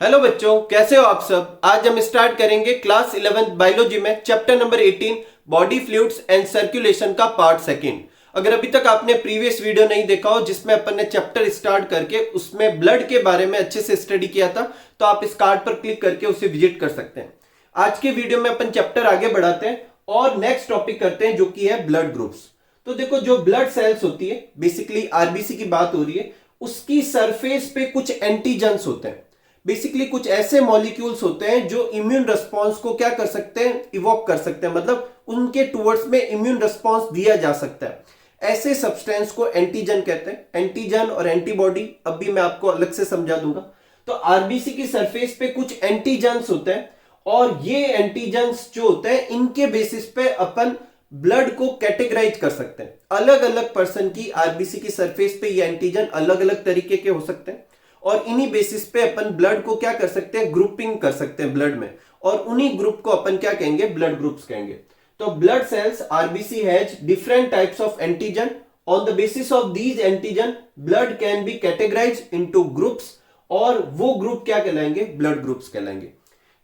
Hello बच्चों, कैसे हो आप सब। आज हम स्टार्ट करेंगे क्लास 11 बायोलॉजी में chapter number 18 body fluids and circulation का पार्ट सेकंड। अगर अभी तक आपने प्रीवियस वीडियो नहीं देखा हो जिसमें अपन ने चैप्टर स्टार्ट करके उसमें ब्लड के बारे में अच्छे से स्टडी किया था, तो आप इस कार्ड पर क्लिक करके उसे विजिट कर सकते हैं। आज के वीडियो में अपन चैप्टर आगे बढ़ाते हैं और नेक्स्ट टॉपिक करते हैं जो कि है ब्लड ग्रुप्स। तो देखो, जो ब्लड सेल्स होती है, बेसिकली आरबीसी की बात हो रही है, उसकी सरफेस पे कुछ एंटीजेंस होते हैं। बेसिकली कुछ ऐसे मॉलिक्यूल्स होते हैं जो इम्यून रिस्पांस को क्या कर सकते हैं, इवोक कर सकते हैं, मतलब उनके टुवर्ड्स में इम्यून रिस्पांस दिया जा सकता है। ऐसे सब्सटेंस को एंटीजन कहते हैं। एंटीजन और एंटीबॉडी अभी मैं आपको अलग से समझा दूंगा। तो आरबीसी की सरफेस पे कुछ एंटीजेंस होते हैं और ये एंटीजेंस जो होते हैं इनके बेसिस पे अपन ब्लड को कैटेगराइज कर सकते हैं। अलग अलग पर्सन की आरबीसी की सरफेस पे ये एंटीजन अलग अलग तरीके के हो सकते हैं और इन्हीं बेसिस पे अपन ब्लड को क्या कर सकते हैं, ग्रुपिंग कर सकते हैं ब्लड में, और उन्हीं ग्रुप को अपन क्या कहेंगे, ब्लड ग्रुप्स कहेंगे। तो blood cells RBC has different types of antigen. On the basis of these antigen blood can be categorize into groups, और वो ग्रुप क्या कहलाएंगे, ब्लड ग्रुप्स कहलाएंगे।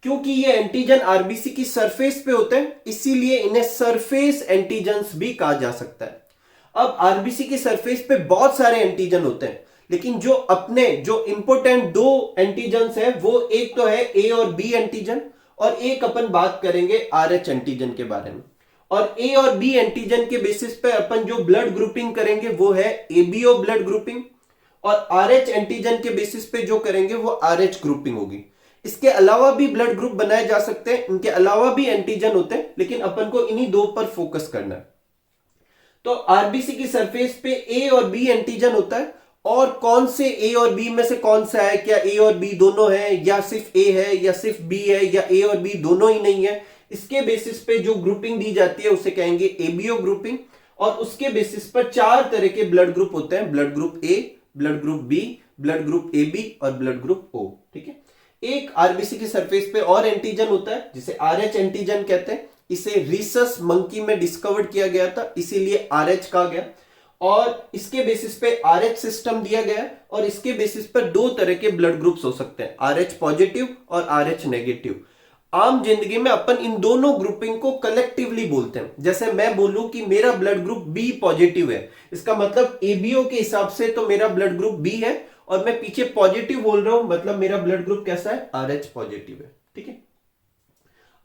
क्योंकि ये एंटीजन आरबीसी की सरफेस पे होते हैं, इसीलिए इन्हें सरफेस एंटीजन्स भी कहा जा सकता है। अब आरबीसी की सरफेस पे बहुत सारे एंटीजन होते हैं, लेकिन जो इंपोर्टेंट दो एंटीजन्स है वो एक तो है ए और बी एंटीजन, और एक अपन बात करेंगे आरएच एंटीजन के बारे में। और ए और बी एंटीजन के बेसिस पे अपन जो ब्लड ग्रुपिंग करेंगे वो है एबीओ ब्लड ग्रुपिंग, और आरएच एंटीजन के बेसिस पे जो करेंगे वो आरएच ग्रुपिंग होगी। इसके अलावा भी ब्लड ग्रुप बनाए जा सकते हैं, इनके अलावा भी एंटीजन होते हैं, लेकिन अपन को इन्हीं दो पर फोकस करना है। तो आरबीसी की सरफेस पे ए और बी एंटीजन होता है, और कौन से ए और बी में से कौन सा है, क्या ए और बी दोनों है, या सिर्फ ए है, या सिर्फ बी है, या ए और बी दोनों ही नहीं है, इसके बेसिस पे जो ग्रुपिंग दी जाती है उसे कहेंगे एबीओ ग्रुपिंग। और उसके बेसिस पर चार तरह के ब्लड ग्रुप होते हैं, blood group A, blood group B, blood group A B और ब्लड ग्रुप ओ। ठीक है। एक आरबीसी की सरफेस पे और एंटीजन होता है जिसे आरएच एंटीजन कहते हैं। इसे रीसस मंकी में डिस्कवर्ड किया गया था, इसीलिए आरएच कहा गया। और इसके बेसिस पे आरएच सिस्टम दिया गया है, और इसके बेसिस पर दो तरह के ब्लड ग्रुप्स हो सकते हैं, आरएच पॉजिटिव और आरएच नेगेटिव। आम जिंदगी में अपन इन दोनों ग्रुपिंग को कलेक्टिवली बोलते हैं। जैसे मैं बोलूं कि मेरा ब्लड ग्रुप बी पॉजिटिव है, इसका मतलब एबीओ के हिसाब से तो मेरा ब्लड ग्रुप बी है, और मैं पीछे पॉजिटिव बोल रहा हूं, मतलब मेरा ब्लड ग्रुप कैसा है, आरएच पॉजिटिव है। ठीक है।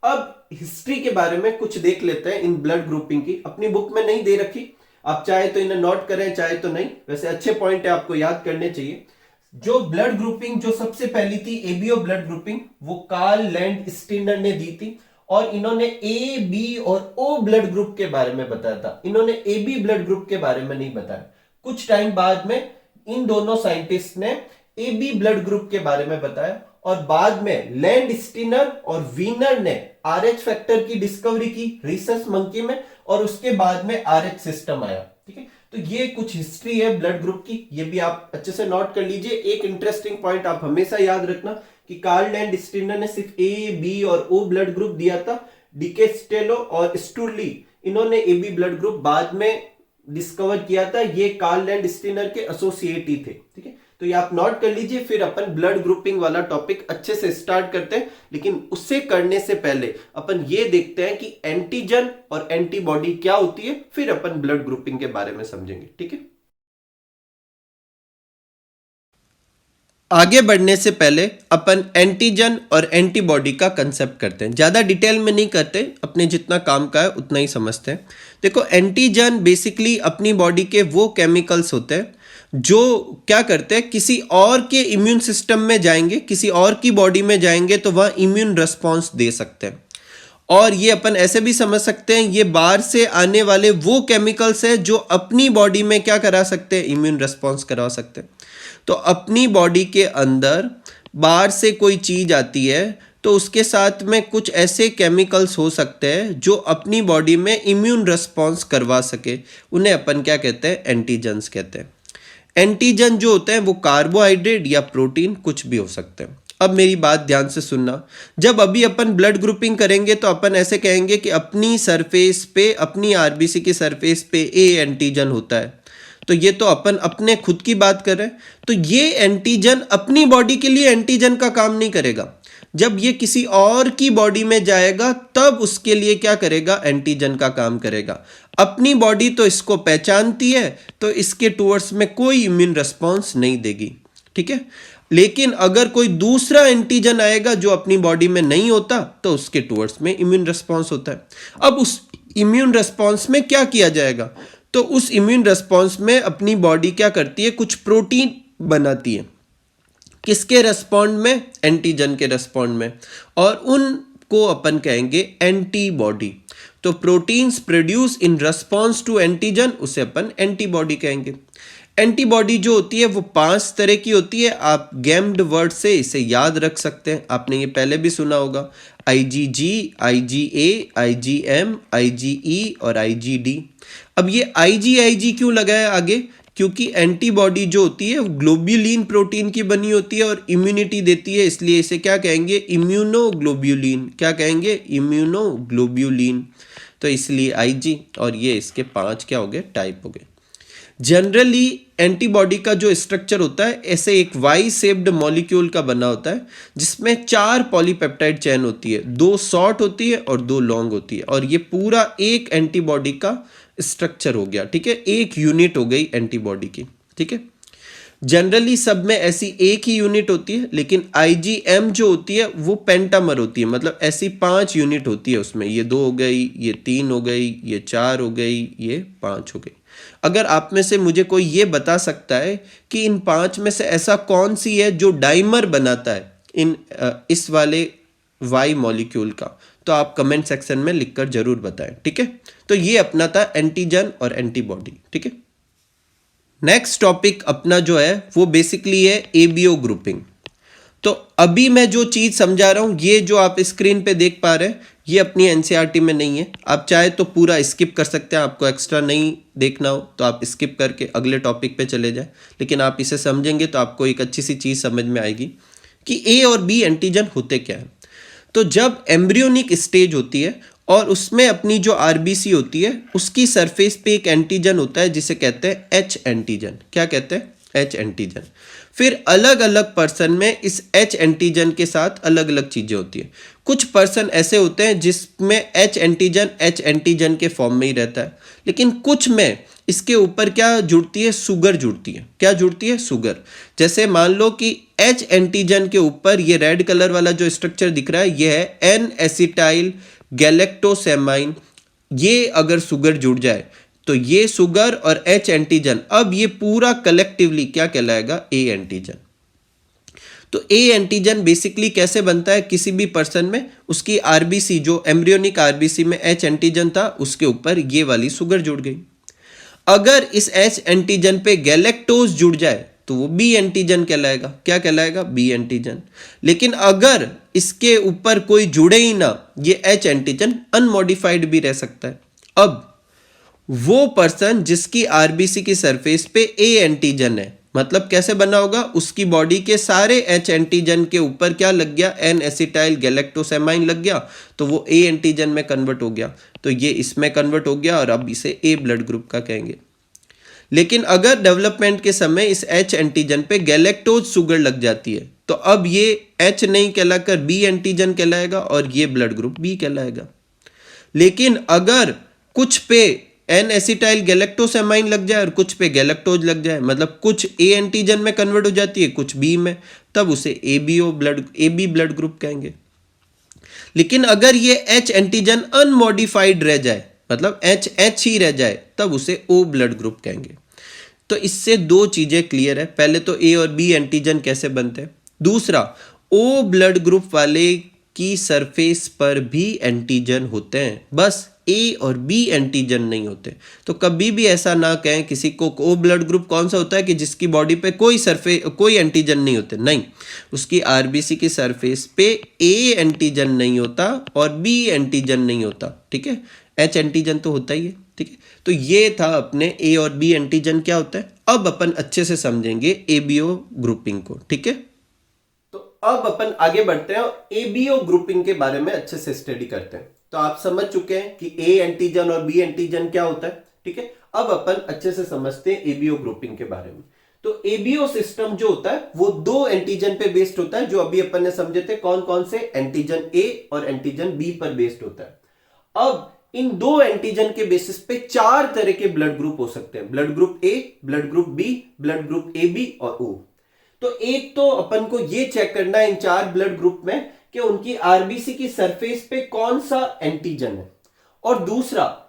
अब हिस्ट्री के बारे में कुछ देख लेते हैं इन ब्लड ग्रुपिंग की। अपनी बुक में नहीं दे रखी, आप चाहे तो इन्हें नोट करें चाहे तो नहीं, वैसे अच्छे पॉइंट है, आपको याद करने चाहिए। जो ब्लड ग्रुपिंग जो सबसे पहली थी एबीओ ब्लड ग्रुपिंग, वो कार्ल लैंड स्टीनर ने दी थी, और इन्होंने ए बी और ओ ब्लड ग्रुप के बारे में बताया था। इन्होंने ए बी ब्लड ग्रुप के बारे में नहीं बताया। कुछ टाइम बाद में इन दोनों साइंटिस्ट ने ए बी ब्लड ग्रुप के बारे में बताया, और बाद में लैंड स्टीनर और वीनर ने आरएच फैक्टर की डिस्कवरी की रीसस मंकी में, और उसके बाद में आरएच सिस्टम आया। ठीक है। तो ये कुछ हिस्ट्री है ब्लड ग्रुप की, ये भी आप अच्छे से नोट कर लीजिए। एक इंटरेस्टिंग पॉइंट आप हमेशा याद रखना कि कार्ल लैंड स्टीनर ने सिर्फ ए बी और ओ ब्लड ग्रुप दिया था। डिकेस्टेलो और स्टुरली, इन्होंने ए बी ब्लड ग्रुप बाद में डिस्कवर किया था, ये कार्ल लैंड स्टीनर के एसोसिएट ही थे। ठीक है। तो ये आप नोट कर लीजिए, फिर अपन ब्लड ग्रुपिंग वाला टॉपिक अच्छे से स्टार्ट करते हैं। लेकिन उससे करने से पहले अपन ये देखते हैं कि एंटीजन और एंटीबॉडी क्या होती है, फिर अपन ब्लड ग्रुपिंग के बारे में समझेंगे। ठीक है। आगे बढ़ने से पहले अपन एंटीजन और एंटीबॉडी का कंसेप्ट करते हैं। ज़्यादा डिटेल में नहीं करते, अपने जितना काम का है उतना ही समझते हैं। देखो, एंटीजन बेसिकली अपनी बॉडी के वो केमिकल्स होते हैं जो क्या करते हैं, किसी और के इम्यून सिस्टम में जाएंगे, किसी और की बॉडी में जाएंगे तो वह इम्यून रिस्पॉन्स दे सकते हैं। और ये अपन ऐसे भी समझ सकते हैं, ये बाहर से आने वाले वो केमिकल्स हैं जो अपनी बॉडी में क्या करा सकते हैं, इम्यून रिस्पॉन्स करा सकते हैं। तो अपनी बॉडी के अंदर बाहर से कोई चीज़ आती है तो उसके साथ में कुछ ऐसे केमिकल्स हो सकते हैं जो अपनी बॉडी में इम्यून रिस्पॉन्स करवा सके, उन्हें अपन क्या कहते हैं, एंटीजन्स कहते हैं। एंटीजन जो होते हैं वो कार्बोहाइड्रेट या प्रोटीन कुछ भी हो सकते हैं। अब मेरी बात ध्यान से सुनना, जब अभी अपन ब्लड ग्रुपिंग करेंगे तो अपन ऐसे कहेंगे कि अपनी सरफेस पे, अपनी आरबीसी की सरफेस पे ए एंटीजन होता है, तो ये तो अपन अपने खुद की बात कर रहे हैं, तो ये एंटीजन अपनी बॉडी के लिए एंटीजन का काम नहीं करेगा। जब ये किसी और की बॉडी में जाएगा तब उसके लिए क्या करेगा, एंटीजन का काम करेगा। अपनी बॉडी तो इसको पहचानती है, तो इसके टूवर्ड्स में कोई इम्यून रिस्पॉन्स नहीं देगी, ठीक है। लेकिन अगर कोई दूसरा एंटीजन आएगा जो अपनी बॉडी में नहीं होता, तो उसके टूवर्ड्स में इम्यून रिस्पॉन्स होता है। अब उस इम्यून रिस्पॉन्स में क्या किया जाएगा, तो उस इम्यून रिस्पॉन्स में अपनी बॉडी क्या करती है, कुछ प्रोटीन बनाती है। किसके रेस्पॉन्ड में, एंटीजन के रेस्पॉन्ड में, और उनको अपन कहेंगे एंटीबॉडी। तो proteins produce in response to antigen, उसे अपन एंटीबॉडी कहेंगे। एंटीबॉडी जो होती है वो 5 तरह की होती है। आप गेम्ड वर्ड से इसे याद रख सकते हैं, आपने ये पहले भी सुना होगा, IgG, IgA, IgM, IgE और IgD। अब ये IG क्यों लगा है आगे, क्योंकि एंटीबॉडी जो होती है वो ग्लोब्यूलिन प्रोटीन की बनी होती है और इम्यूनिटी देती है, इसलिए इसे क्या कहेंगे, इम्यूनोग्लोब्यूलिन। क्या कहेंगे, इम्यूनोग्लोब्यूलिन। तो इसलिए IG, और ये इसके 5 क्या हो गए, टाइप हो गए। जनरली एंटीबॉडी का जो स्ट्रक्चर होता है ऐसे एक वाई शेप्ड मॉलिक्यूल का बना होता है, जिसमें 4 पॉलीपेप्टाइड चेन होती है, 2 शॉर्ट होती है और 2 लॉन्ग होती है, और ये पूरा एक एंटीबॉडी का स्ट्रक्चर हो गया, ठीक है, एक यूनिट हो गई एंटीबॉडी की, ठीक है। जनरली सब में ऐसी एक ही यूनिट होती है, लेकिन IgM जो होती है वो पेंटामर होती है, मतलब ऐसी 5 यूनिट होती है उसमें, ये 2 हो गई, ये 3 हो गई, ये 4 हो गई, ये 5 हो गई। अगर आप में से मुझे कोई ये बता सकता है कि इन 5 में से ऐसा कौन सी है जो डाइमर बनाता है इस वाले वाई मॉलिक्यूल का, तो आप कमेंट सेक्शन में लिखकर जरूर बताएं, ठीक है। तो ये अपना था एंटीजन और एंटीबॉडी, ठीक है। नेक्स्ट टॉपिक अपना जो है वो बेसिकली है ABO ग्रुपिंग। तो अभी मैं जो चीज समझा रहा हूं, ये जो आप स्क्रीन पे देख पा रहे हैं, ये अपनी NCERT में नहीं है। आप चाहे तो पूरा स्किप कर सकते हैं, आपको एक्स्ट्रा नहीं देखना हो तो आप स्किप करके अगले टॉपिक पे चले जाए, लेकिन आप इसे समझेंगे तो आपको एक अच्छी सी चीज समझ में आएगी कि A और B एंटीजन होते क्या है। तो जब एम्ब्रियोनिक स्टेज होती है और उसमें अपनी जो RBC होती है, उसकी सरफेस पे एक एंटीजन होता है जिसे कहते हैं H एंटीजन। क्या कहते हैं, H एंटीजन। फिर अलग अलग पर्सन में इस H एंटीजन के साथ अलग अलग चीजें होती है। कुछ पर्सन ऐसे होते हैं जिसमें H एंटीजन के फॉर्म में ही रहता है, लेकिन कुछ में इसके ऊपर क्या जुड़ती है, सुगर जुड़ती है। क्या जुड़ती है, सुगर। जैसे मान लो कि H एंटीजन के ऊपर ये रेड कलर वाला जो स्ट्रक्चर दिख रहा है, ये है N एसिटाइल गैलेक्टोसेमाइन। ये अगर सुगर जुड़ जाए तो ये सुगर और H एंटीजन, अब ये पूरा कलेक्टिवली क्या कहलाएगा, A एंटीजन। तो A एंटीजन बेसिकली कैसे बनता है, किसी भी पर्सन में उसकी RBC, जो एम्ब्रियोनिक RBC में H एंटीजन था, उसके ऊपर ये वाली सुगर जुड़ गई। अगर इस H एंटीजन पे गैलेक्टोज जुड़ जाए तो वो B एंटीजन कहलाएगा। क्या कहलाएगा, B एंटीजन। लेकिन अगर इसके ऊपर कोई जुड़े ही ना, ये H एंटीजन अनमॉडिफाइड भी रह सकता है। अब वो पर्सन जिसकी RBC की सरफेस पे A एंटीजन है, मतलब कैसे बना होगा, उसकी बॉडी के सारे H एंटीजन के ऊपर क्या लग गया, N एसिटाइल गैलेक्टोसेमाइन लग गया, तो वो A एंटीजन में कन्वर्ट हो गया, तो ये इसमें कन्वर्ट हो गया और अब इसे A ब्लड ग्रुप का कहेंगे। लेकिन अगर डेवलपमेंट के समय इस H एंटीजन पे गैलेक्टोज सुगर लग जाती है, तो अब ये H नहीं कहलाकर B एंटीजन कहलाएगा और ये ब्लड ग्रुप B कहलाएगा। लेकिन अगर कुछ पे N एसिटाइल गैलेक्टोसेमाइन लग जाए और कुछ पे गैलेक्टोज लग जाए, मतलब कुछ A एंटीजन में कन्वर्ट हो जाती है, कुछ B में, तब उसे AB ब्लड ग्रुप कहेंगे। लेकिन अगर ये H एंटीजन अनमॉडिफाइड रह जाए, मतलब H ही रह जाए, तब उसे O ब्लड ग्रुप कहेंगे। तो इससे 2 चीजें क्लियर है। पहले तो A और B एंटीजन कैसे बनते हैं, दूसरा O ब्लड ग्रुप वाले की सरफेस पर भी एंटीजन होते हैं, बस A और B एंटीजन नहीं होते। तो कभी भी ऐसा ना कहें किसी को O ब्लड ग्रुप कौन सा होता है कि जिसकी बॉडी पे कोई एंटीजन नहीं होते, नहीं, उसकी RBC की सरफेस पे A एंटीजन नहीं होता और B एंटीजन नहीं होता, ठीक है। H एंटीजन तो होता ही है, ठीक है। तो ये था अपने A और B एंटीजन क्या होता है। अब अपन अच्छे से समझेंगे ABO ग्रुपिंग को, ठीक है। तो अब अपन आगे बढ़ते हैं और ABO ग्रुपिंग के बारे में अच्छे से स्टडी करते हैं। तो आप समझ चुके हैं कि A एंटीजन और B एंटीजन क्या होता है। ठीक है, अब अपन अच्छे से समझते हैं एबीओ ग्रुपिंग के बारे में। तो एबीओ सिस्टम जो होता है वो दो एंटीजन पे बेस्ड होता है, जो अभी अपन ने समझे थे कौन कौन से, एंटीजन ए और एंटीजन बी पर बेस्ड होता है। अब इन दो एंटीजन के बेसिस पे चार तरह के ब्लड ग्रुप हो सकते हैं, blood group A, blood group B, blood group A B और ओ। तो एक तो अपन को ये चेक करना है इन चार ब्लड ग्रुप में कि उनकी आरबीसी की सरफेस पे कौन सा एंटीजन है, और दूसरा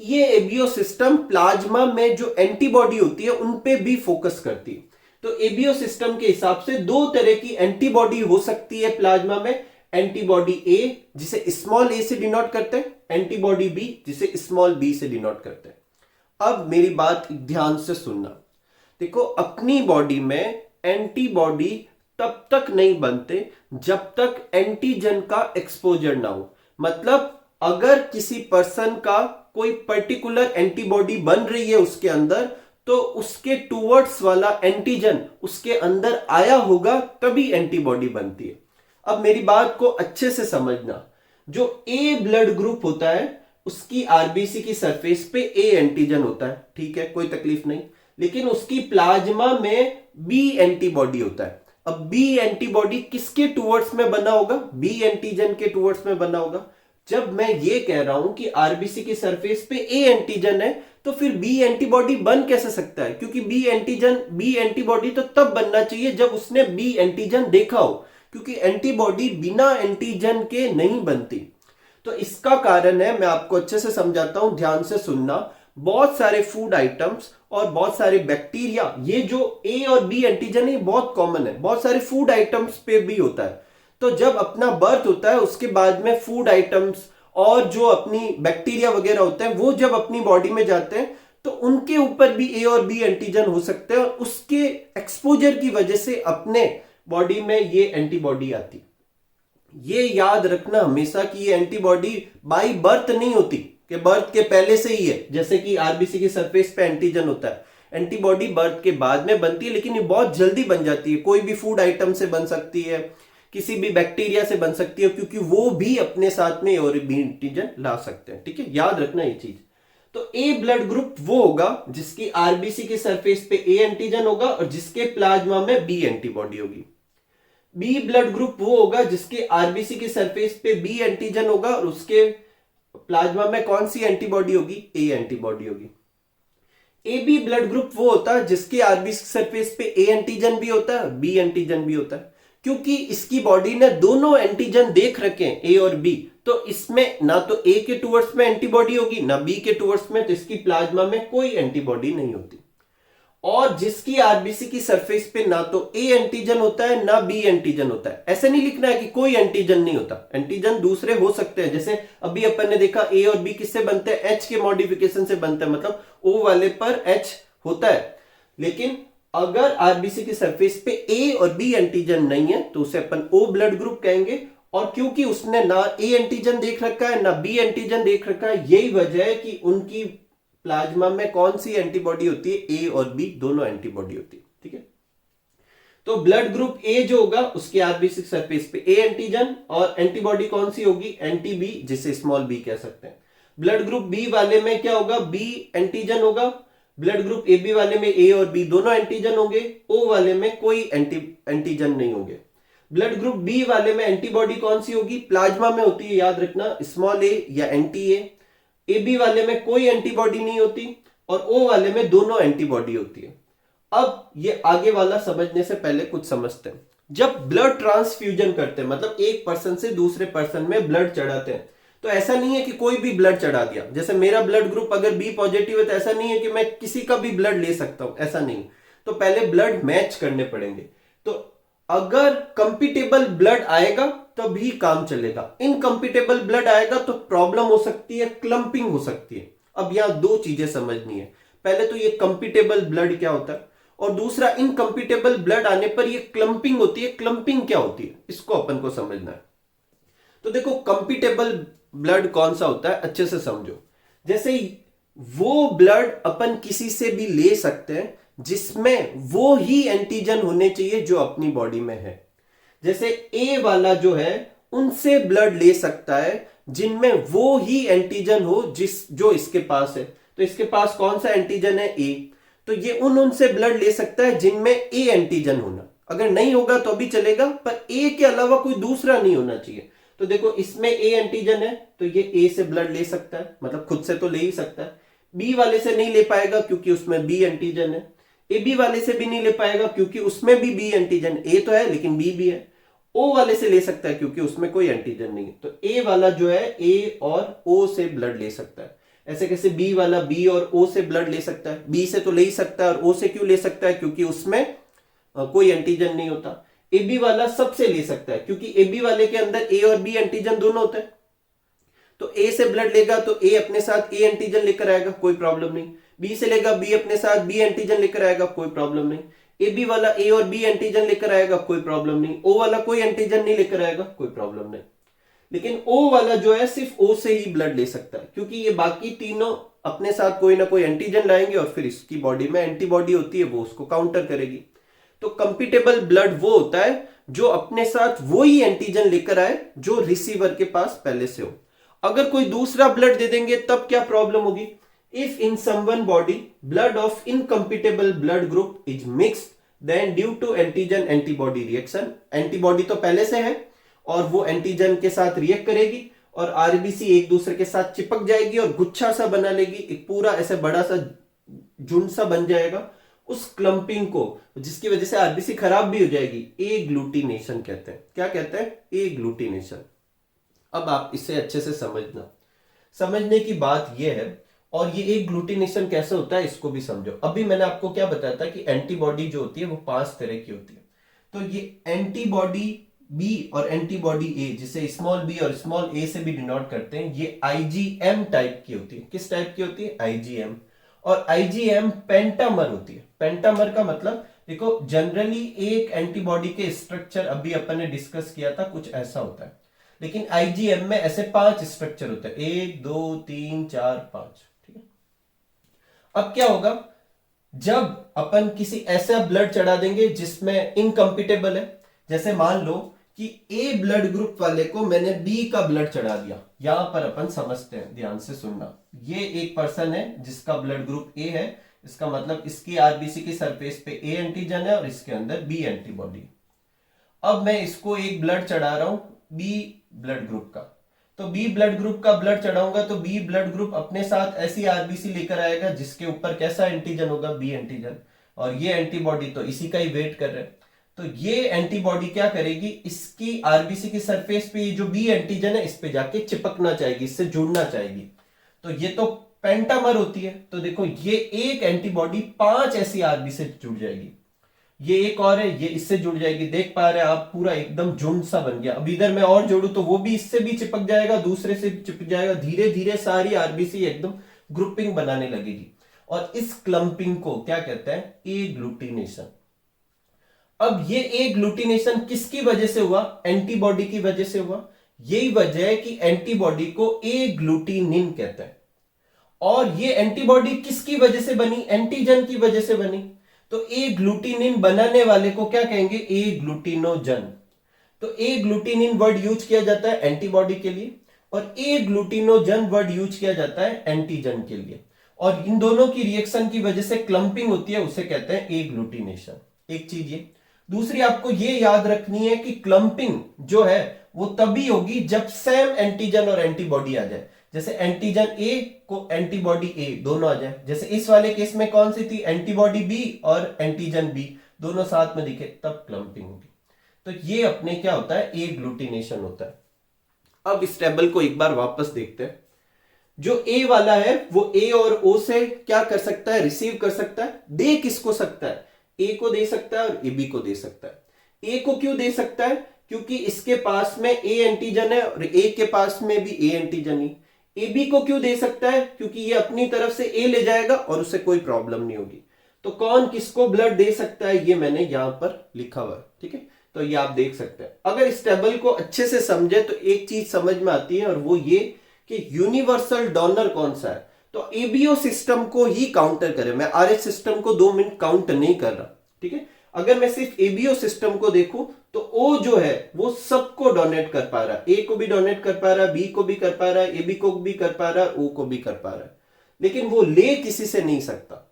ये एबीओ सिस्टम प्लाज्मा में जो एंटीबॉडी होती है उन पे भी फोकस करती है। तो एबीओ सिस्टम के हिसाब से दो तरह की एंटीबॉडी हो सकती है प्लाज्मा में, एंटीबॉडी ए जिसे स्मॉल ए से डिनोट करते हैं, एंटीबॉडी बी जिसे स्मॉल बी से डिनोट करते हैं। अब मेरी बात ध्यान से सुनना, देखो अपनी बॉडी में एंटीबॉडी तब तक नहीं बनते जब तक एंटीजन का एक्सपोजर ना हो। मतलब अगर किसी पर्सन का कोई पर्टिकुलर एंटीबॉडी बन रही है उसके अंदर, तो उसके टूवर्ड्स वाला एंटीजन उसके अंदर आया होगा तभी एंटीबॉडी बनती है। अब मेरी बात को अच्छे से समझना, जो ए ब्लड ग्रुप होता है उसकी आरबीसी की सरफेस पे ए एंटीजन होता है, ठीक है, कोई तकलीफ नहीं, लेकिन उसकी प्लाज्मा में बी एंटीबॉडी होता है। अब बी एंटीबॉडी किसके टूवर्ड्स में बना होगा, बी एंटीजन के टूवर्ड्स में बना होगा। जब मैं ये कह रहा हूं कि आरबीसी की सरफेस पे ए एंटीजन है, तो फिर बी एंटीबॉडी बन कैसे सकता है, क्योंकि बी एंटीबॉडी तो तब बनना चाहिए जब उसने बी एंटीजन देखा हो, क्योंकि एंटीबॉडी बिना एंटीजन के नहीं बनती। तो इसका कारण है, मैं आपको अच्छे से समझाता हूं, ध्यान से सुनना। बहुत सारे फूड आइटम्स और बहुत सारे बैक्टीरिया, ये जो ए और बी एंटीजन है बहुत कॉमन है, बहुत सारे फूड आइटम्स पे भी होता है। तो जब अपना बर्थ होता है उसके बाद में फूड आइटम्स और जो अपनी बैक्टीरिया वगैरह होते हैं वो जब अपनी बॉडी में जाते हैं तो उनके ऊपर भी ए और बी एंटीजन हो सकते हैं, और उसके एक्सपोजर की वजह से अपने बॉडी में ये एंटीबॉडी आती। ये याद रखना हमेशा कि ये एंटीबॉडी बाय बर्थ नहीं होती, कि बर्थ के पहले से ही है, जैसे कि आरबीसी की सरफेस पे एंटीजन होता है। एंटीबॉडी बर्थ के बाद में बनती है, लेकिन ये बहुत जल्दी बन जाती है। कोई भी फूड आइटम से बन सकती है, किसी भी बैक्टीरिया से बन सकती है, क्योंकि वो भी अपने साथ में और बी एंटीजन ला सकते हैं, ठीक है, याद रखना ये चीज। तो ए ब्लड ग्रुप वो होगा जिसकी आरबीसी की सरफेस पे ए एंटीजन होगा और जिसके प्लाज्मा में बी एंटीबॉडी होगी। बी ब्लड ग्रुप वो होगा जिसके आरबीसी की सरफेस पे बी एंटीजन होगा और उसके प्लाज्मा में कौन सी एंटीबॉडी होगी, ए एंटीबॉडी होगी। ए बी ब्लड ग्रुप वो होता है जिसके आरबीसी सरफेस पे ए एंटीजन भी होता है, बी एंटीजन भी होता है, क्योंकि इसकी बॉडी ने दोनों एंटीजन देख रखे हैं, ए और बी। तो इसमें ना तो ए के टूवर्ड्स में एंटीबॉडी होगी ना बी के टूवर्ड्स में, तो इसकी प्लाज्मा में कोई एंटीबॉडी नहीं होती। और जिसकी आरबीसी की सरफेस पे ना तो ए एंटीजन होता है ना बी एंटीजन होता है। ऐसे नहीं लिखना है कि कोई एंटीजन नहीं होता, एंटीजन दूसरे हो सकते हैं। जैसे अभी अपन ने देखा ए और बी किससे बनते हैं, एच के मॉडिफिकेशन से बनते हैं, मतलब ओ वाले पर एच होता है। लेकिन अगर आरबीसी की सरफेस पे ए और बी एंटीजन नहीं है तो उसे अपन ओ ब्लड ग्रुप कहेंगे। और क्योंकि उसने ना ए एंटीजन देख रखा है ना बी एंटीजन देख रखा है, यही वजह है कि उनकी प्लाज्मा में कौन सी एंटीबॉडी होती है, ए और बी दोनों एंटीबॉडी होती है, ठीक है। तो ब्लड ग्रुप ए जो होगा उसके आरबीसी सरफेस पे ए एंटीजन और एंटीबॉडी कौन सी होगी, एंटी बी, जिसे स्मॉल बी कह सकते हैं। ब्लड ग्रुप बी वाले में क्या होगा, बी एंटीजन होगा। ब्लड ग्रुप ए बी वाले में ए और बी दोनों एंटीजन होंगे। ओ वाले में कोई एंटीजन नहीं होंगे। ब्लड ग्रुप बी वाले में एंटीबॉडी कौन सी होगी, प्लाज्मा में होती है, याद रखना, स्मॉल ए या एंटी ए। ए बी वाले में कोई एंटीबॉडी नहीं होती और ओ वाले में दोनों एंटीबॉडी होती है। अब ये आगे वाला समझने से पहले कुछ समझते हैं। जब ब्लड ट्रांसफ्यूजन करते हैं, मतलब एक पर्सन से दूसरे पर्सन में ब्लड चढ़ाते हैं, तो ऐसा नहीं है कि कोई भी ब्लड चढ़ा दिया। जैसे मेरा ब्लड ग्रुप अगर बी पॉजिटिव है तो ऐसा नहीं है कि मैं किसी का भी ब्लड ले सकता हूं, ऐसा नहीं। तो पहले ब्लड मैच करने पड़ेंगे। तो अगर कंपिटेबल ब्लड आएगा तभी काम चलेगा, इनकम्पिटेबल ब्लड आएगा तो प्रॉब्लम हो सकती है, क्लम्पिंग हो सकती है। अब यहां दो चीजें समझनी है, पहले तो ये कंपिटेबल ब्लड क्या होता है और दूसरा इनकम्पिटेबल ब्लड आने पर ये क्लम्पिंग होती है। क्लम्पिंग क्या होती है इसको अपन को समझना है। तो देखो कंपिटेबल ब्लड कौन सा होता है, अच्छे से समझो। जैसे वो ब्लड अपन किसी से भी ले सकते हैं जिसमें वो ही एंटीजन होने चाहिए जो अपनी बॉडी में है। जैसे ए वाला जो है उनसे ब्लड ले सकता है जिनमें वो ही एंटीजन हो जो इसके पास है। तो इसके पास कौन सा एंटीजन है, ए। तो ये उनसे ब्लड ले सकता है जिनमें ए एंटीजन होना, अगर नहीं होगा तो भी चलेगा, पर ए के अलावा कोई दूसरा नहीं होना चाहिए। तो देखो इसमें ए एंटीजन है तो ये ए से ब्लड ले सकता है, मतलब खुद से तो ले ही सकता है। बी वाले से नहीं ले पाएगा क्योंकि उसमें बी एंटीजन है। ए बी वाले से भी नहीं ले पाएगा क्योंकि उसमें भी बी एंटीजन, ए तो है लेकिन बी भी है। ओ वाले से ले सकता है क्योंकि उसमें कोई एंटीजन नहीं है। तो ए वाला जो है ए और ओ से ब्लड ले सकता है। ऐसे कैसे बी वाला बी और ओ से ब्लड ले सकता है, बी से तो ले ही सकता है और ओ से क्यों ले सकता है, क्योंकि उसमें कोई एंटीजन नहीं होता। ए बी वाला सबसे ले सकता है क्योंकि ए बी वाले के अंदर ए और बी एंटीजन दोनों होते हैं। तो ए से ब्लड लेगा तो ए अपने साथ ए एंटीजन लेकर आएगा, कोई प्रॉब्लम नहीं। बी से लेगा बी अपने साथ बी एंटीजन लेकर आएगा, कोई प्रॉब्लम नहीं। ए बी वाला ए और बी एंटीजन लेकर आएगा, कोई प्रॉब्लम नहीं। ओ वाला कोई एंटीजन नहीं लेकर आएगा, कोई प्रॉब्लम नहीं। लेकिन ओ वाला जो है सिर्फ ओ से ही ब्लड ले सकता है क्योंकि ये बाकी तीनों अपने साथ कोई ना कोई एंटीजन लाएंगे और फिर इसकी बॉडी में एंटीबॉडी होती है, वो उसको काउंटर करेगी। तो कंपिटेबल ब्लड वो होता है जो अपने साथ वो ही एंटीजन लेकर आए जो रिसीवर के पास पहले से हो। अगर कोई दूसरा ब्लड दे देंगे तब क्या प्रॉब्लम होगी, if in someone body blood of incompatible blood group is mixed then due to antigen antibody reaction, antibody तो पहले से है और वो एंटीजन के साथ रिएक्ट करेगी और आरबीसी एक दूसरे के साथ चिपक जाएगी और गुच्छा सा बना लेगी, एक पूरा ऐसे बड़ा सा झुंड सा बन जाएगा। उस क्लंपिंग को, जिसकी वजह से आरबीसी खराब भी हो जाएगी, एग्लूटिनेशन कहते हैं। क्या कहते हैं, एग्लूटिनेशन। अब आप इसे अच्छे से समझना, समझने की बात यह है, और ये एग्लूटिनेशन कैसे होता है इसको भी समझो। अभी मैंने आपको क्या बताया था कि एंटीबॉडी जो होती है वो 5 तरह की होती है। तो ये एंटीबॉडी बी और एंटीबॉडी ए, जिसे स्मॉल बी और स्मॉल ए से भी डिनोट करते हैं, ये आईजीएम टाइप की होती है। किस टाइप की होती है, आईजीएम। और आईजीएम पेंटामर होती है। पेंटामर का मतलब देखो, जनरली एक एंटीबॉडी के स्ट्रक्चर अभी अपन ने डिस्कस किया था कुछ ऐसा होता है, लेकिन आईजीएम में ऐसे 5 स्ट्रक्चर होते हैं, 1 2 3 4 5। ठीक है, अब क्या होगा, जब अपन किसी ऐसा ब्लड चढ़ा देंगे जिसमें इनकम्पिटेबल है, जैसे मान लो कि ए ब्लड ग्रुप वाले को मैंने बी का ब्लड चढ़ा दिया। यहां पर अपन समझते हैं, ध्यान से सुनना। ये एक पर्सन है जिसका ब्लड ग्रुप ए है, इसका मतलब इसकी आरबीसी की सरफेस पे ए एंटीजन है और इसके अंदर बी एंटीबॉडी। अब मैं इसको एक ब्लड चढ़ा रहा हूं बी ब्लड ग्रुप का, तो बी ब्लड ग्रुप का ब्लड चढ़ाऊंगा तो बी ब्लड ग्रुप अपने साथ ऐसी आरबीसी लेकर आएगा जिसके ऊपर कैसा एंटीजन होगा, बी एंटीजन, और ये एंटीबॉडी तो इसी का ही वेट कर रहे हैं। तो ये एंटीबॉडी क्या करेगी, इसकी आरबीसी की सरफेस पे जो बी एंटीजन है इस पे जाके चिपकना चाहेगी, इससे जुड़ना चाहेगी। तो ये तो पेंटामर होती है। तो देखो ये एक एंटीबॉडी 5 ऐसी आरबीसी से जुड़ जाएगी, ये एक और है, ये इससे जुड़ जाएगी। देख पा रहे हैं आप, पूरा एकदम झुंड सा बन गया। अब इधर मैं और जोड़ू तो वो भी इससे भी चिपक जाएगा, दूसरे से भी चिपक जाएगा, धीरे धीरे सारी आरबीसी एकदम ग्रुपिंग बनाने लगेगी। और इस क्लंपिंग को क्या कहते हैं, एग्लूटिनेशन। अब ये एग्लूटिनेशन किसकी वजह से हुआ, एंटीबॉडी की वजह से हुआ। यही वजह है कि एंटीबॉडी को एग्लूटिनिन कहते हैं। और ये एंटीबॉडी किसकी वजह से बनी, एंटीजन की वजह से बनी। तो एग्लूटिनिन बनाने वाले को क्या कहेंगे, एग्लूटिनोजन। तो एग्लूटिनिन वर्ड यूज किया जाता है एंटीबॉडी के लिए और एग्लूटिनोजन वर्ड यूज किया जाता है एंटीजन के लिए। और इन दोनों की रिएक्शन की वजह से क्लंपिंग होती है, उसे कहते हैं एग्लूटिनेशन। एक चीज ये। दूसरी आपको ये याद रखनी है कि क्लंपिंग जो है वो तभी होगी जब सेम एंटीजन और एंटीबॉडी आ जाए। जैसे एंटीजन ए को एंटीबॉडी ए दोनों आ जाए, जैसे इस वाले केस में कौन सी थी, एंटीबॉडी बी और एंटीजन बी दोनों साथ में दिखे, तब क्लंपिंग होगी। तो ये अपने क्या होता है, एग्लूटिनेशन होता है। अब इस टेबल को एक बार वापस देखते हैं। जो ए वाला है वो ए और ओ से क्या कर सकता है, रिसीव कर सकता है। दे किसको सकता है, ए को दे सकता है और ए बी को दे सकता है। ए को क्यों दे सकता है, क्योंकि इसके पास में ए एंटीजन है और ए के पास में भी A antigen he. A B को क्यों दे सकता है, क्योंकि ये अपनी तरफ से ए ले जाएगा और उसे कोई प्रॉब्लम नहीं होगी। तो कौन किसको ब्लड दे सकता है ये मैंने यहां पर लिखा हुआ है, ठीक है। तो ये आप देख सकते हैं। अगर इस टेबल को अच्छे से समझे तो एक चीज समझ में आती है और वो ये कि यूनिवर्सल डोनर कौन सा है। तो एबीओ सिस्टम को ही काउंटर करें, मैं आरएच सिस्टम को 2 मिनट काउंट नहीं कर रहा, ठीक है। अगर मैं सिर्फ एबीओ सिस्टम को देखूं तो ओ जो है वो सबको डोनेट कर पा रहा है, ए को भी डोनेट कर पा रहा है, बी को भी कर पा रहा है, एबी को भी कर पा रहा है, ओ को भी कर पा रहा है। लेकिन वो ले किसी से नहीं सकता,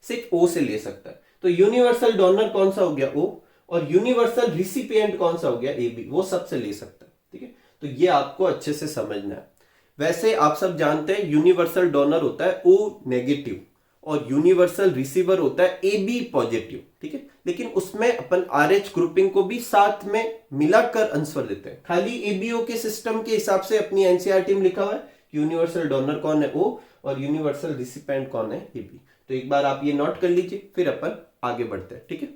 सिर्फ ओ से ले सकता है। तो यूनिवर्सल डोनर कौन सा हो गया? ओ। और यूनिवर्सल रिसिपिएंट कौन सा हो गया? A B. वो सबसे ले सकता है, ठीक है। तो ये आपको अच्छे से समझना है। वैसे आप सब जानते हैं यूनिवर्सल डोनर होता है ओ नेगेटिव और यूनिवर्सल रिसीवर होता है ए बी पॉजिटिव, ठीक है। लेकिन उसमें अपन आर एच ग्रुपिंग को भी साथ में मिलाकर आंसर देते हैं। खाली एबीओ के सिस्टम के हिसाब से अपनी एनसीईआरटी में लिखा हुआ है यूनिवर्सल डोनर कौन है? ओ। और यूनिवर्सल रिसिपेंट कौन है? A B. तो एक बार आप ये नोट कर लीजिए, फिर अपन आगे बढ़ते हैं, ठीक है।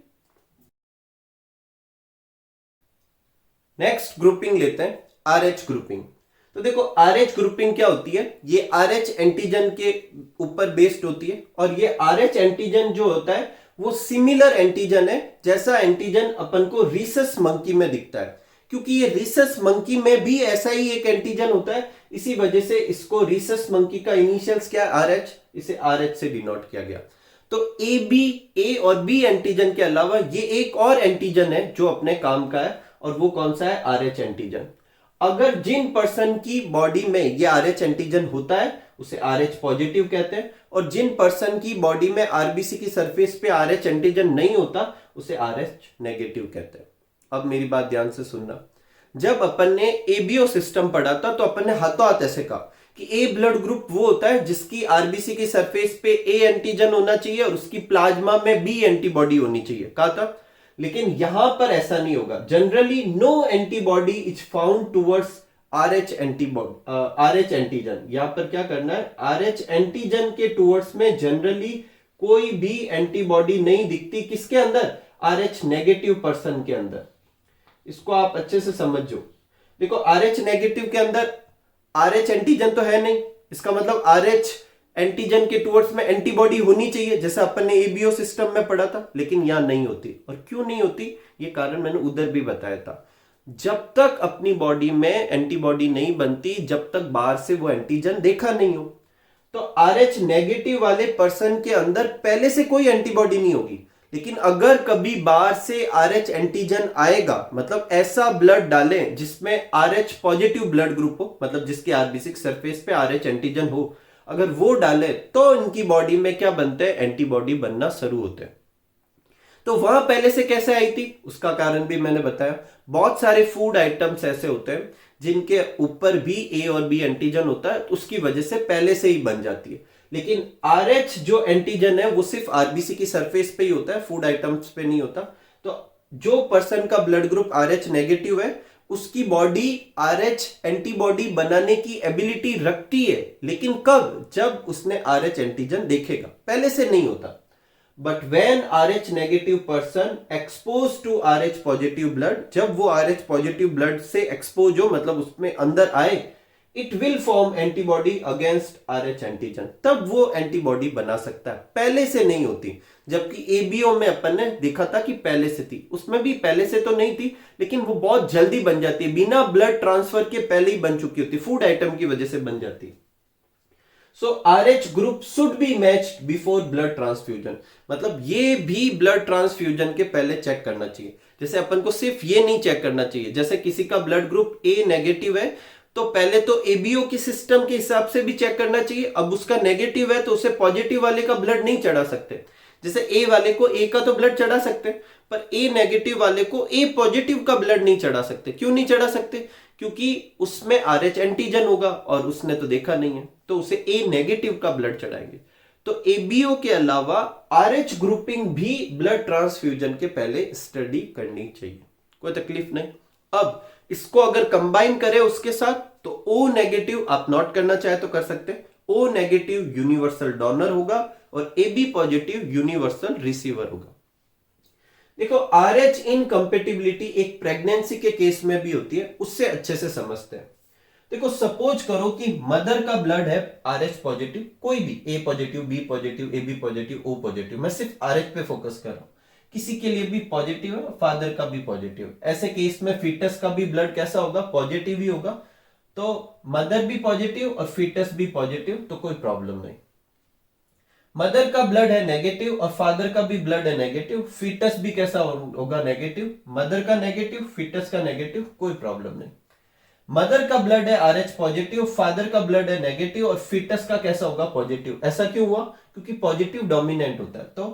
नेक्स्ट ग्रुपिंग लेते हैं आर एच ग्रुपिंग। तो देखो आर एच ग्रुपिंग क्या होती है? ये आर एच एंटीजन के ऊपर बेस्ड होती है और ये आर एच एंटीजन जो होता है वो सिमिलर एंटीजन है जैसा एंटीजन अपन को रीसस मंकी में दिखता है, क्योंकि ये रीसस मंकी में भी ऐसा ही एक एंटीजन होता है। इसी वजह से इसको रीसस मंकी का इनिशियल्स क्या है? R H. इसे आर एच से डिनोट किया गया। तो ए बी, ए और बी एंटीजन के अलावा ये एक और एंटीजन है जो अपने काम का है, और वो कौन सा है? R H antigen. अगर जिन पर्सन की बॉडी में ये आर एच एंटीजन होता है उसे आर एच पॉजिटिव कहते हैं, और जिन पर्सन की बॉडी में आरबीसी की सरफेस पे आर एच एंटीजन नहीं होता उसे आर एच नेगेटिव कहते हैं। अब मेरी बात ध्यान से सुनना। जब अपन ने एबीओ सिस्टम पढ़ा था तो अपन ने हाथों हाथ ऐसे कहा कि ए ब्लड ग्रुप वो होता है जिसकी आरबीसी की सरफेस पे ए एंटीजन होना चाहिए और उसकी प्लाज्मा में बी एंटीबॉडी होनी चाहिए, कहा था। लेकिन यहां पर ऐसा नहीं होगा। Generally no antibody is found towards R H antibody, R H antigen. यहां पर क्या करना है? आर एच एंटीजन के टुवर्ड्स में जनरली कोई भी एंटीबॉडी नहीं दिखती। किसके अंदर? आर एच नेगेटिव पर्सन के अंदर। इसको आप अच्छे से समझो। देखो आर एच नेगेटिव के अंदर आर एच एंटीजन तो है नहीं, इसका मतलब आर एच एंटीजन के टुवर्ड्स में एंटीबॉडी होनी चाहिए जैसा अपन ने एबीओ सिस्टम में पढ़ा था, लेकिन यहां नहीं होती। और क्यों नहीं होती? ये कारण मैंने उधर भी बताया था। जब तक अपनी बॉडी में एंटीबॉडी नहीं बनती, जब तक बाहर से वो एंटीजन देखा नहीं हो। तो आर एच नेगेटिव वाले पर्सन के अंदर पहले से कोई एंटीबॉडी नहीं होगी, लेकिन अगर कभी बाहर से आर एच एंटीजन आएगा, मतलब ऐसा ब्लड डालें जिसमें are H positive blood group हो, मतलब जिसके आरबीसी सरफेस पे आर एच एंटीजन हो, अगर वो डाले तो इनकी बॉडी में क्या बनते हैं? एंटीबॉडी बनना शुरू होते हैं। तो वहां पहले से कैसे आई थी उसका कारण भी मैंने बताया। बहुत सारे फूड आइटम्स ऐसे होते हैं जिनके ऊपर भी ए और बी एंटीजन होता है, तो उसकी वजह से पहले से ही बन जाती है। लेकिन आर एच जो एंटीजन है वो सिर्फ आरबीसी की सरफेस पे ही होता है, फूड आइटम्स पे नहीं होता। तो जो पर्सन का blood group are H negative है उसकी बॉडी आर एच एंटीबॉडी बनाने की एबिलिटी रखती है, लेकिन कब? जब उसने आर एच एंटीजन देखेगा, पहले से नहीं होता। But when R H negative person expose to R H positive blood, जब वो आर एच पॉजिटिव ब्लड से एक्सपोज हो, मतलब उसमें अंदर आए, it will form antibody against R H antigen, तब वो एंटीबॉडी बना सकता है, पहले से नहीं होती। जबकि एबीओ में अपन ने देखा था कि पहले से थी, उसमें भी पहले से तो नहीं थी, लेकिन वो बहुत जल्दी बन जाती है, बिना ब्लड ट्रांसफर के पहले ही बन चुकी होती, फूड आइटम की वजह से बन जाती। So R H group should be matched before blood transfusion, मतलब ये भी ब्लड ट्रांसफ्यूजन के पहले चेक करना चाहिए। जैसे अपन को सिर्फ ये नहीं चेक करना चाहिए, जैसे किसी का ब्लड ग्रुप ए नेगेटिव है तो पहले तो एबीओ की सिस्टम के हिसाब से भी चेक करना चाहिए। अब उसका नेगेटिव है तो उसे पॉजिटिव वाले का ब्लड नहीं चढ़ा सकते। जैसे ए वाले को ए का तो ब्लड चढ़ा सकते, पर ए नेगेटिव वाले को ए पॉजिटिव का ब्लड नहीं चढ़ा सकते। क्यों नहीं चढ़ा सकते? क्योंकि उसमें आर एच एंटीजन होगा और उसने तो देखा नहीं है, तो उसे ए नेगेटिव का ब्लड चढ़ाएंगे। तो एबीओ के अलावा आर एच ग्रुपिंग भी ब्लड ट्रांसफ्यूजन के पहले स्टडी करनी चाहिए, कोई तकलीफ नहीं। अब इसको अगर कंबाइन करें उसके साथ तो ओ नेगेटिव आप नोट करना चाहे तो कर सकते हैं। ओ नेगेटिव यूनिवर्सल डोनर होगा और A B positive universal receiver होगा। देखो आर एच इनकम्पेटिबिलिटी एक प्रेगनेंसी के केस में भी होती है, उससे अच्छे से समझते हैं। देखो सपोज करो कि मदर का ब्लड है आर एच पॉजिटिव, कोई भी A positive, B positive, A B positive, O positive, मैं सिर्फ आर एच पे फोकस कर रहा हूं। किसी के लिए भी पॉजिटिव है, फादर का भी पॉजिटिव, ऐसे केस में फीटस का भी ब्लड कैसा होगा? पॉजिटिव ही होगा। तो मदर भी पॉजिटिव और फीटस भी पॉजिटिव, तो कोई प्रॉब्लम नहीं। मदर का ब्लड है नेगेटिव और फादर का भी ब्लड है नेगेटिव, फीटस भी कैसा होगा? नेगेटिव। मदर का नेगेटिव, फीटस का नेगेटिव, कोई प्रॉब्लम नहीं। मदर का ब्लड है RH पॉजिटिव, फादर का ब्लड है नेगेटिव, और फीटस का कैसा होगा? पॉजिटिव। ऐसा क्यों हुआ? क्योंकि पॉजिटिव डोमिनेंट होता है, तो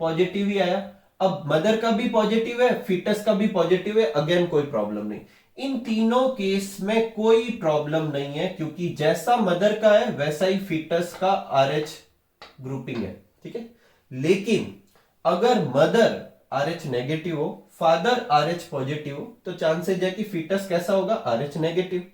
पॉजिटिव ही आया। अब मदर का भी पॉजिटिव है, फीटस का भी पॉजिटिव है, अगेन कोई प्रॉब्लम नहीं। इन तीनों केस में कोई प्रॉब्लम नहीं है, क्योंकि जैसा मदर का है वैसा ही फीटस का RH ग्रुपिंग है, ठीक है। लेकिन अगर मदर RH नेगेटिव हो, फादर RH पॉजिटिव हो, तो चांसेस है कि फीटस कैसा होगा? RH नेगेटिव,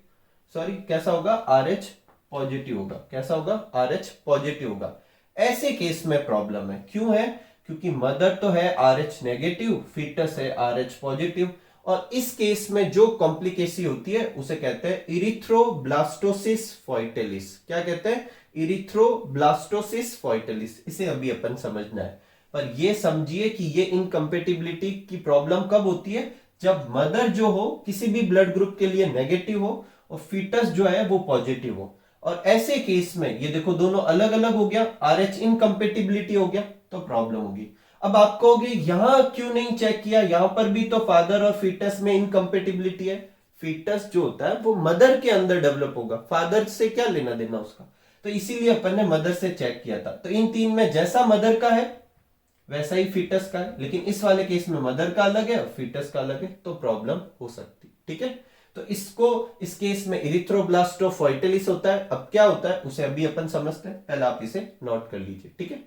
सॉरी कैसा होगा? RH पॉजिटिव होगा। कैसा होगा? RH पॉजिटिव होगा। ऐसे केस में प्रॉब्लम है। क्यों है? क्योंकि मदर तो है RH नेगेटिव, फीटस है RH पॉजिटिव, और इस केस में जो कॉम्प्लिकेसी होती है उसे कहते हैं इरिथ्रोब्लास्टोसिस फोइटेलिस। क्या कहते हैं? इरिथ्रोब्लास्टोसिस फोइटेलिस। इसे अभी अपन समझना है, पर ये समझिए कि ये इनकम्पेटिबिलिटी की प्रॉब्लम कब होती है? जब मदर जो हो किसी भी ब्लड ग्रुप के लिए नेगेटिव हो और फीटस जो है वो पॉजिटिव हो। और ऐसे केस में ये देखो दोनों अलग अलग हो गया, RH इनकम्पेटिबिलिटी हो गया, तो प्रॉब्लम होगी। अब आप कहोगे यहां क्यों नहीं चेक किया? यहां पर भी तो फादर और फीटस में इनकम्पेटिबिलिटी है। फीटस जो होता है वो मदर के अंदर डेवलप होगा, फादर से क्या लेना देना उसका। तो इसीलिए अपन ने मदर से चेक किया था। तो इन तीन में जैसा मदर का है वैसा ही फीटस का है, लेकिन इस वाले केस में मदर का अलग है और फीटस का अलग है, तो प्रॉब्लम हो सकती, ठीक है। तो इसको इस केस में इरिथ्रोब्लास्टोफोइटेलिस होता है। अब क्या होता है उसे अभी अपन समझते हैं, पहले आप इसे नोट कर लीजिए, ठीक है।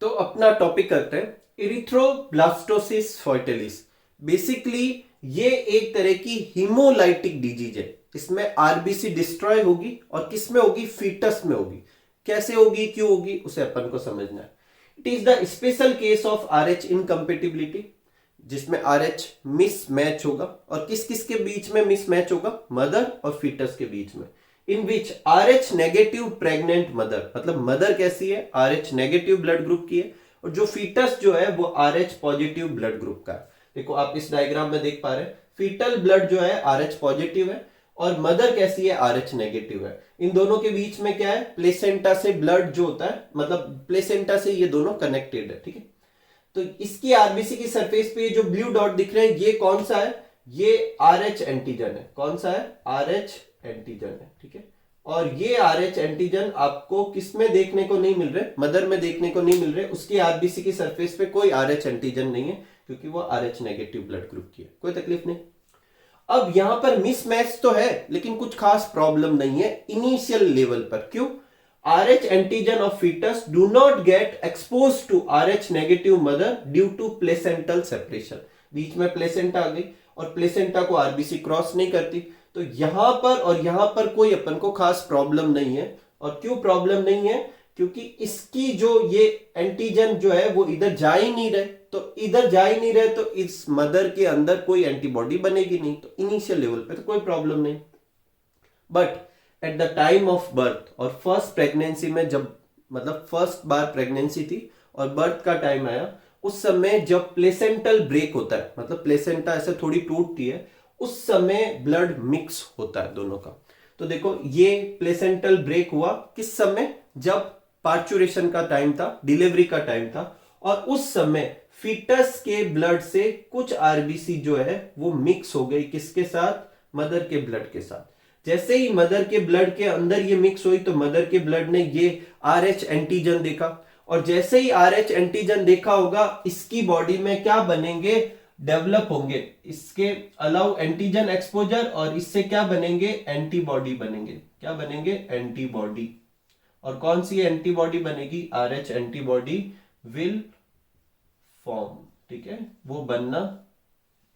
तो अपना टॉपिक करते हैं, इरिथ्रोब्लास्टोसिस फोइटेलिस। बेसिकली ये एक तरह की हीमोलाइटिक डिजीज है। इसमें आरबीसी डिस्ट्रॉय होगी, और किस में होगी? फीटस में होगी। कैसे होगी, क्यों होगी, उसे अपन को समझना है। It is the special case of RH incompatibility, जिसमें RH मिस मैच होगा। और किस किस के बीच में मिस मैच होगा? मदर और फीटस के बीच में। इन विच RH नेगेटिव प्रेग्नेंट मदर, मतलब मदर कैसी है? RH नेगेटिव ब्लड ग्रुप की है, और जो फीटस जो है वो RH पॉजिटिव ब्लड ग्रुप का है। देखो आप इस डायग्राम में देख पा रहे हैं, फीटल ब्लड जो है RH पॉजिटिव है, और मदर कैसी है? RH नेगेटिव है। इन दोनों के बीच में क्या है? प्लेसेंटा से ब्लड जो होता है, मतलब प्लेसेंटा से ये दोनों कनेक्टेड है, ठीक है। तो इसकी आरबीसी की सरफेस पे जो ब्लू डॉट दिख रहे हैं, ये कौन सा है? ये RH एंटीजन है। कौन सा है? RH एंटीजन है, ठीक है। और ये RH एंटीजन आपको किस में देखने को नहीं मिल रहे? मदर में देखने को नहीं मिल रहे। उसकी आरबीसी की सरफेस पे कोई RH एंटीजन नहीं है, क्योंकि वो RH नेगेटिव ब्लड ग्रुप की है। कोई तकलीफ नहीं। अब यहां पर मिसमैच तो है, लेकिन कुछ खास प्रॉब्लम नहीं है इनिशियल लेवल पर। क्यों? RH antigen of foetus do not get expose to RH negative mother due to placental separation. बीच में प्लेसेंटा आ गई, और प्लेसेंटा को आरबीसी क्रॉस नहीं करती, तो यहां पर और यहां पर कोई अपन को खास प्रॉब्लम नहीं है। और क्यों प्रॉब्लम नहीं है? क्योंकि इसकी जो ये एंटीजन जो है वो इधर जा ही नहीं रहे, तो इधर जा ही नहीं रहे, तो इस मदर के अंदर कोई एंटीबॉडी बनेगी नहीं, तो इनिशियल लेवल पे तो कोई प्रॉब्लम नहीं। But at the time of birth और फर्स्ट प्रेगनेंसी में, जब मतलब फर्स्ट बार प्रेगनेंसी थी और बर्थ का टाइम आया, उस समय जब प्लेसेंटल ब्रेक होता है, मतलब प्लेसेंटा ऐसे थोड़ी टूटती है, उस समय ब्लड मिक्स होता है दोनों का। तो देखो ये प्लेसेंटल ब्रेक हुआ किस समय? जब पार्चुरेशन का टाइम था, डिलीवरी का टाइम था, और उस समय फीटस के ब्लड से कुछ आरबीसी जो है वो मिक्स हो गई किसके साथ? मदर के ब्लड के साथ। जैसे ही मदर के ब्लड के अंदर ये मिक्स हुई, तो मदर के ब्लड ने ये RH एंटीजन देखा, और जैसे ही RH एंटीजन देखा होगा, इसकी बॉडी में क्या बनेंगे? डेवलप होंगे इसके अलाउ एंटीजन एक्सपोजर, और इससे क्या बनेंगे? एंटीबॉडी बनेंगे। क्या बनेंगे? एंटीबॉडी। और कौन सी एंटीबॉडी बनेगी? RH एंटीबॉडी विल फॉर्म, ठीक है। वो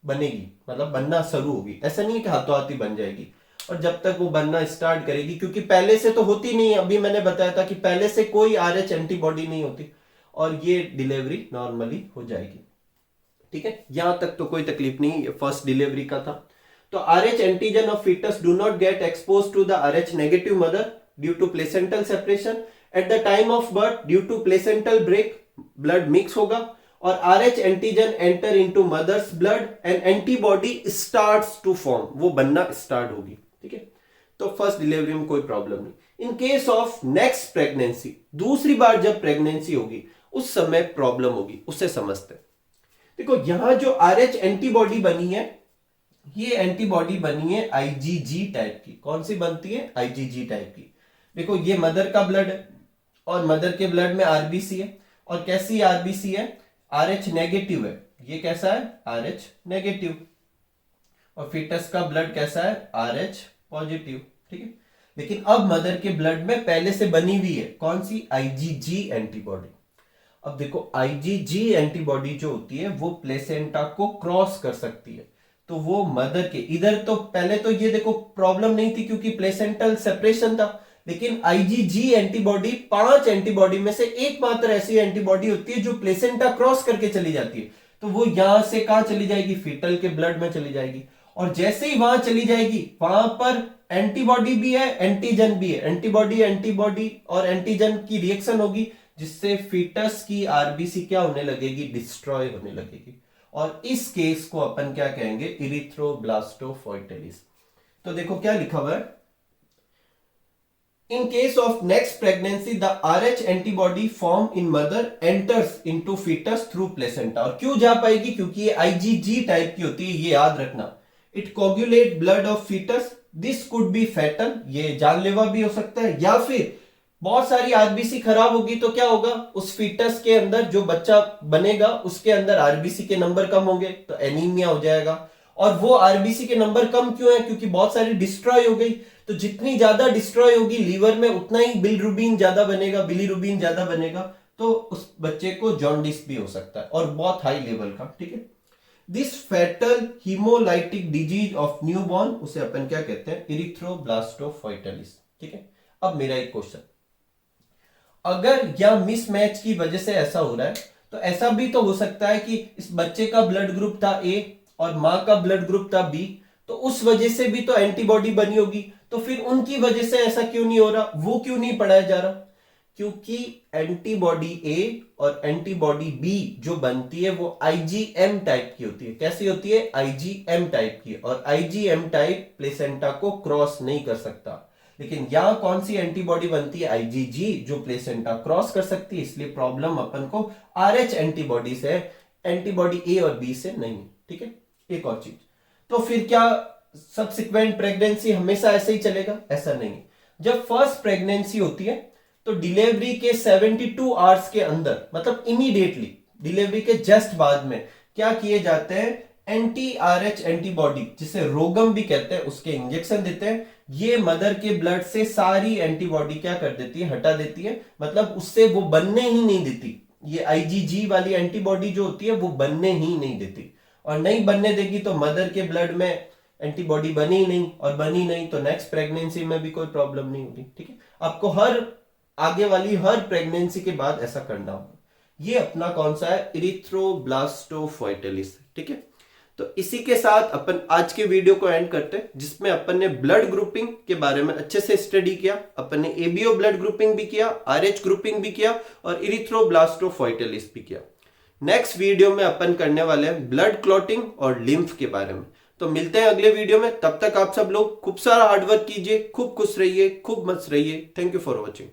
बनेगी, मतलब बनना शुरू होगी। ऐसा नहीं है कि हाथों हाथ ही बन जाएगी, और जब तक वो बनना स्टार्ट करेगी, क्योंकि पहले से तो होती नहीं है। अभी मैंने बताया था कि पहले से कोई RH एंटीबॉडी नहीं होती, और ये डिलीवरी नॉर्मली हो जाएगी, ठीक है। यहां तक तो कोई तकलीफ नहीं, ये फर्स्ट डिलीवरी का था। तो RH antigen of foetus do not get expose to the RH negative mother due to placental separation. At the time of birth due to placental break blood mix होगा, और RH antigen enter into mother's blood and antibody starts to form, वो बनना start होगी, ठीक है। तो first delivery में कोई प्रॉब्लम नहीं। इन केस ऑफ नेक्स्ट प्रेगनेंसी, दूसरी बार जब प्रेगनेंसी होगी उस समय प्रॉब्लम होगी, उससे समझते हैं। देखो यहां जो RH एंटीबॉडी बनी है ये एंटीबॉडी बनी है आईजीजी टाइप की। कौन सी बनती है? आईजीजी टाइप की। देखो ये मदर का ब्लड है और मदर के ब्लड में आरबीसी है, और कैसी आरबीसी है? आरएच नेगेटिव है। ये कैसा है? RH negative. और फीटस का ब्लड कैसा है? RH positive. ठीक है, लेकिन अब मदर के ब्लड में पहले से बनी हुई है कौन सी? IgG antibody. अब देखो आईजीजी एंटीबॉडी जो होती है वो प्लेसेंटा को क्रॉस कर सकती है, तो वो मदर के इधर तो पहले तो ये देखो प्रॉब्लम नहीं थी क्योंकि प्लेसेंटल सेपरेशन था, लेकिन आईजीजी एंटीबॉडी 5 एंटीबॉडी में से एकमात्र ऐसी एंटीबॉडी होती है जो प्लेसेंटा क्रॉस करके चली जाती है। तो वो यहां से कहां चली जाएगी? फीटल के ब्लड में चली जाएगी, और जैसे ही वहां चली जाएगी वहां पर एंटीबॉडी भी है, एंटीजन भी है। एंटीबॉडी एंटीबॉडी और एंटीजन की रिएक्शन होगी, जिससे फीटस की आरबीसी क्या होने लगेगी? डिस्ट्रॉय होने लगेगी। और इस केस को अपन क्या कहेंगे? इरिथ्रोब्लास्टोफोइटेलिस। तो देखो क्या लिखा हुआ है, in case of next pregnancy the RH antibody form in mother enters into fetus through placenta. और क्यों जा पाएगी? क्योंकि ये आईजीजी टाइप की होती है, ये याद रखना। It coagulate blood of fetus, this could be fatal, ये जानलेवा भी हो सकता है, या फिर बहुत सारी आरबीसी खराब होगी तो क्या होगा? उस फीटस के अंदर जो बच्चा बनेगा उसके अंदर आरबीसी के नंबर कम होंगे तो एनीमिया हो जाएगा। और वो आरबीसी के नंबर कम क्यों है? क्योंकि बहुत सारी डिस्ट्रॉय हो गई, तो जितनी ज्यादा डिस्ट्रॉय होगी लीवर में उतना ही बिलिरुबिन ज्यादा बनेगा, बिलिरुबिन ज्यादा बनेगा, तो उस बच्चे को जॉन्डिस भी हो सकता है, और बहुत हाई लेवल का। ठीक है, this fatal haemolytic disease of newborn, उसे अपन क्या कहते हैं? इरिथ्रोब्लास्टोफोइटेलिस। ठीक है, अब मेरा एक क्वेश्चन, अगर या मिसमैच की वजह से ऐसा हो रहा है तो ऐसा भी तो हो सकता है कि इस बच्चे का ब्लड ग्रुप था ए और मां का ब्लड ग्रुप था बी, तो उस वजह से भी तो एंटीबॉडी बनी होगी। तो फिर उनकी वजह से ऐसा क्यों नहीं हो रहा? वो क्यों नहीं पढ़ाया जा रहा? क्योंकि एंटीबॉडी ए और एंटीबॉडी बी जो बनती है वो आईजीएम टाइप की होती है। कैसी होती है? आईजीएम टाइप की। और आईजीएम टाइप प्लेसेंटा को क्रॉस नहीं कर सकता, लेकिन यहां कौन सी एंटीबॉडी बनती है? आईजीजी, जो प्लेसेंटा क्रॉस कर सकती है। इसलिए प्रॉब्लम अपन को आरएच एंटीबॉडी से, एंटीबॉडी ए और बी से नहीं। ठीक है, एक और चीज, तो फिर क्या सब्सिक्वेंट प्रेगनेंसी हमेशा ऐसे ही चलेगा? ऐसा नहीं। जब फर्स्ट प्रेगनेंसी होती है तो डिलीवरी के 72 आवर्स के अंदर, मतलब इमीडिएटली डिलीवरी के जस्ट बाद में क्या किए जाते हैं? एंटी आरएच एंटीबॉडी, जिसे रोगम भी कहते हैं, उसके इंजेक्शन देते हैं। ये मदर के ब्लड से सारी एंटीबॉडी क्या कर देती है? हटा देती है, मतलब उससे वो बनने ही नहीं देती। ये आईजीजी वाली एंटीबॉडी जो होती है वो बनने ही नहीं देती, और नहीं बनने देगी तो मदर के ब्लड में एंटीबॉडी बनी ही नहीं, और बनी नहीं तो नेक्स्ट प्रेगनेंसी में भी कोई प्रॉब्लम नहीं होगी। ठीक है, आपको आगे वाली हर प्रेगनेंसी के बाद ऐसा करना होगा। ये अपना कौन सा है? इरिथ्रोब्लास्टोफोइटेलिस। ठीक है, तो इसी के साथ अपन आज के वीडियो को एंड करते हैं, जिसमें अपन ने ब्लड ग्रुपिंग के बारे में अच्छे से स्टडी किया। अपन ने एबीओ ब्लड ग्रुपिंग भी किया, आरएच ग्रुपिंग भी किया, और इरिथ्रोब्लास्टोफोइटेलिस भी किया। नेक्स्ट वीडियो में अपन करने वाले हैं ब्लड क्लॉटिंग और लिम्फ के बारे में। तो मिलते हैं अगले वीडियो में, तब तक आप सब लोग खूब सारा हार्डवर्क कीजिए, खूब खुश रहिए, खूब मस्त रहिए। Thank you for watching.